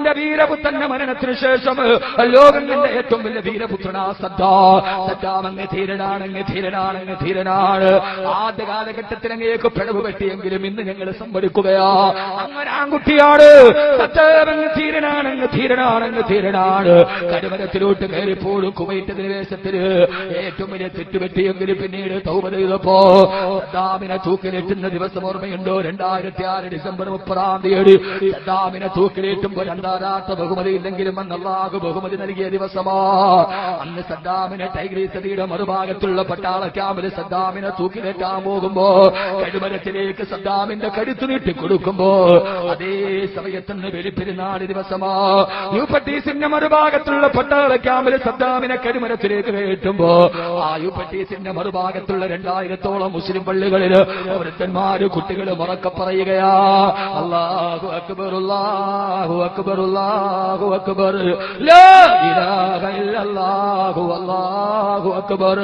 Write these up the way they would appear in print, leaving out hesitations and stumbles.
സദ്ദാമിന്റെ വീരപുത്രന്റെ മരണത്തിന് ശേഷം ലോകം കണ്ട ഏറ്റവും വലിയ വീരപുത്രനാ സദ്ദാം. അങ്ങ് ധീരനാണ്. ആദ്യ കാലഘട്ടത്തിൽ അങ്ങേക്ക് പിഴവ് പറ്റിയെങ്കിലും ഇന്ന് ഞങ്ങൾ സമ്മതിക്കുകയാ, അങ്ങനെ ആൺകുട്ടിയാണ് സദ്ദാം. അങ്ങ് ധീരനാണ്. കരുമരത്തിലോട്ട് കയറിപ്പോഴും കുവൈറ്റ് അധിനിവേശത്തിന് ഏറ്റവും വലിയ തെറ്റുപറ്റിയെങ്കിലും പിന്നീട് തൗബ ചെയ്തപ്പോ സദ്ദാമിനെ തൂക്കിലേറ്റുന്ന ദിവസം ഓർമ്മയുണ്ടോ? 2006 ഡിസംബർ 30 സദ്ദാമിനെ തൂക്കിലേറ്റുമ്പോൾ അന്താരാഷ്ട്ര ബഹുമതി ഇല്ലെങ്കിലും അന്ന് അല്ലാഹു ബഹുമതി നൽകിയ ദിവസമാ. അന്ന് സദ്ദാമിനെ ടൈഗ്രീസ് നദിയുടെ മറുഭാഗത്തുള്ള പട്ടാള ക്യാമ്പിൽ സദ്ദാമിനെ തൂക്കിലേറ്റാൻ പോകുമ്പോ കഴുമരത്തിലേക്ക് സദ്ദാമിന്റെ കഴുത്തു നീട്ടി കൊടുക്കുമ്പോ അതേ സമയത്തുനിന്ന് വെളിപ്പെരുന്നാൾ ദിവസമാ യൂഫ്രട്ടീസിന്റെ മറുഭാഗത്തുള്ള പട്ടാള ക്യാമ്പിൽ സദ്ദാമിനെ കഴുമരത്തിലേക്ക് കയറ്റുമ്പോ ആ യൂഫ്രട്ടീസിന്റെ മറുഭാഗത്തുള്ള 2000-ഓളം മുസ്ലിം പള്ളികളിൽ വൃദ്ധന്മാര് കുട്ടികൾ ഉറക്കെ പറയുകയാ, അല്ലാഹു അക്ബർ അല്ലാഹു അക്ബർ അല്ലാഹു അക്ബർ ലാ ഇലാഹ ഇല്ലല്ലാഹു അല്ലാഹു അക്ബർ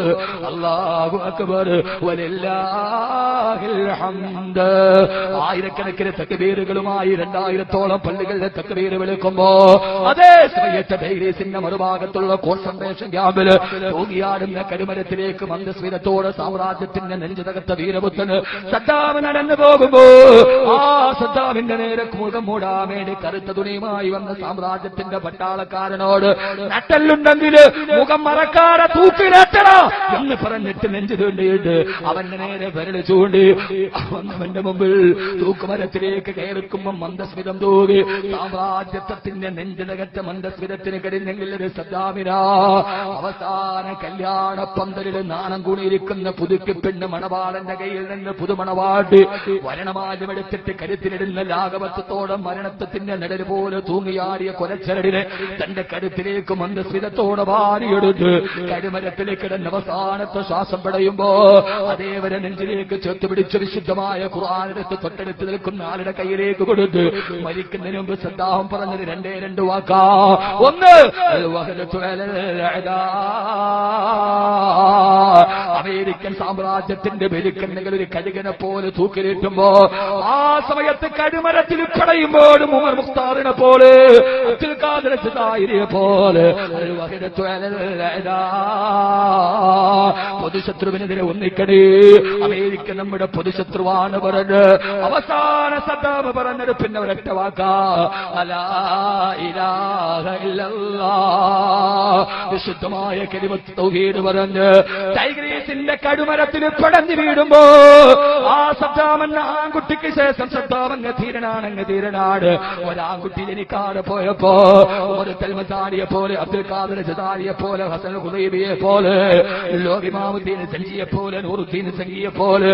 അല്ലാഹു അക്ബർ വലില്ലാഹിൽ ഹംദ്. ആയിരക്കണക്കിന് തക്ബീറുകളുമായി 2000-ഓളം പള്ളികളിലെ തക്ബീർ വിളിക്കുമ്പോ അതേ സമയത്ത് ടൈഗ്രീസിന്റെ മറുഭാഗത്തുള്ള കോൺസെൻട്രേഷൻ ക്യാമ്പിൽ തൂങ്ങിയാടുന്ന കരുമരത്തിലേക്ക് മന്ദസ്മിതത്തോടെ സാമ്രാജ്യത്തിന്റെ നെഞ്ചു തകർത്ത വീരപുത്രൻ സദ്ദാം നടന്നു പോകുമ്പോ ആ സദ്ദാമിന്റെ നേരെ മുഖം മൂടാൻ വേണ്ടി കറുത്ത തുണിയുമായി വന്ന സാമ്രാജ്യത്തിന്റെ പട്ടാളക്കാരനോട് നട്ടല്ലുണ്ടെങ്കിൽ മുഖം മറക്കാതെ തൂക്കിലേറ്റണ എന്ന് പറഞ്ഞിട്ട് നെഞ്ചു തൂണ്ടിയിട്ട് അവന്റെ നേരെ വിരൽ ചൂണ്ടി അവന്റെ മുമ്പിൽ തൂക്കുമരത്തിലേക്ക് കയറിക്കുമ്പോ മന്ദസ്മിതം തൂകി സാമ്രാജ്യത്വത്തിന്റെ നെഞ്ചു തകർത്ത മന്ദസ്മിതത്തിന് കഴിഞ്ഞെങ്കിൽ സദ്ദാമിനാ അവസാന കല്യാണ പന്തലിൽ നാണം കൂടിയിരിക്കുന്ന പുതുക്കി പെണ്ണ് മണവാളന്റെ കയ്യിൽ നിന്ന് പുതുമണവാട്ടി വരണമാലമെടുത്തിട്ട് കരുത്തിലിടുന്ന ലാഘവത്വത്തോടെ മരണത്തിന്റെ നിഴൽ പോലെ തൂങ്ങിയാടിയ കൊലച്ചരടിനെ തന്റെ കരുത്തിലേക്ക് മന്ദസ്മിതത്തോടെ വാരിയെടുത്ത് കരുമരത്തിൽ കിടന്ന അവസാനത്തെ ശ്വാസം പടയുമ്പോ അതേവരെ നെഞ്ചിലേക്ക് ചേർത്തുപിടിച്ച് വിശുദ്ധമായ ഖുർആനെടുത്ത് തൊട്ടടുത്ത് നിൽക്കുന്ന ആളുടെ കയ്യിലേക്ക് കൊടുത്ത് മരിക്കുന്നതിന് മുമ്പ് സദ്ദാം പറഞ്ഞത് രണ്ട് വാക്കാ. ഒന്ന് അമേരിക്കൻ സാമ്രാജ്യത്തിന്റെ ബലിക്കണ്ണുകൾ ഒരു കഴുകനെ പോലെ തൂക്കിലേറ്റുമ്പോ ആ സമയത്ത് കടുമരത്തിൽ പടയുമ്പോഴും ഉമർ മുഖ്താറിനെ പോലെ അബ്ദുൽ ഖാദിർ ജിലാനിയെ പോലെ പൊതുശത്രുവിനെതിരെ ഒന്നിക്കണേ, അമേരിക്ക നമ്മുടെ പൊതുശത്രുവാണ് പറഞ്ഞ് അവസാന സദ്ദാം പറഞ്ഞത് പിന്നെ ഒരൊറ്റ വാക്കാ, അലാ ഇലാഹ ഇല്ലല്ലാഹ്. വിശുദ്ധമായ കലിമത്ത് തൗഹീദ് പറഞ്ഞ് ടൈഗ്രീസിന്റെ കടുമരത്തിൽ പടഞ്ഞു വീടുമ്പോ ആ സദ്ദാം എന്ന ആൺകുട്ടിക്ക് ശേഷം സദ്ദാം അങ്ങ് ധീരനാണ്. ഒരാൺകുട്ടി ജനിക്കാതെ പോയപ്പോ ഒരു തൽമസാരിയെ പോലെ അബ്ദുൽ ഖാദിർ ജിലാനിയെ പോലെ ഹസൻ ഹുദൈബിയെ പോലെ ലോകിമാമുദ്ദീൻ സഞ്ജിയെ പോലെ നൂറുദ്ദീൻ സംഗിയെ പോലെ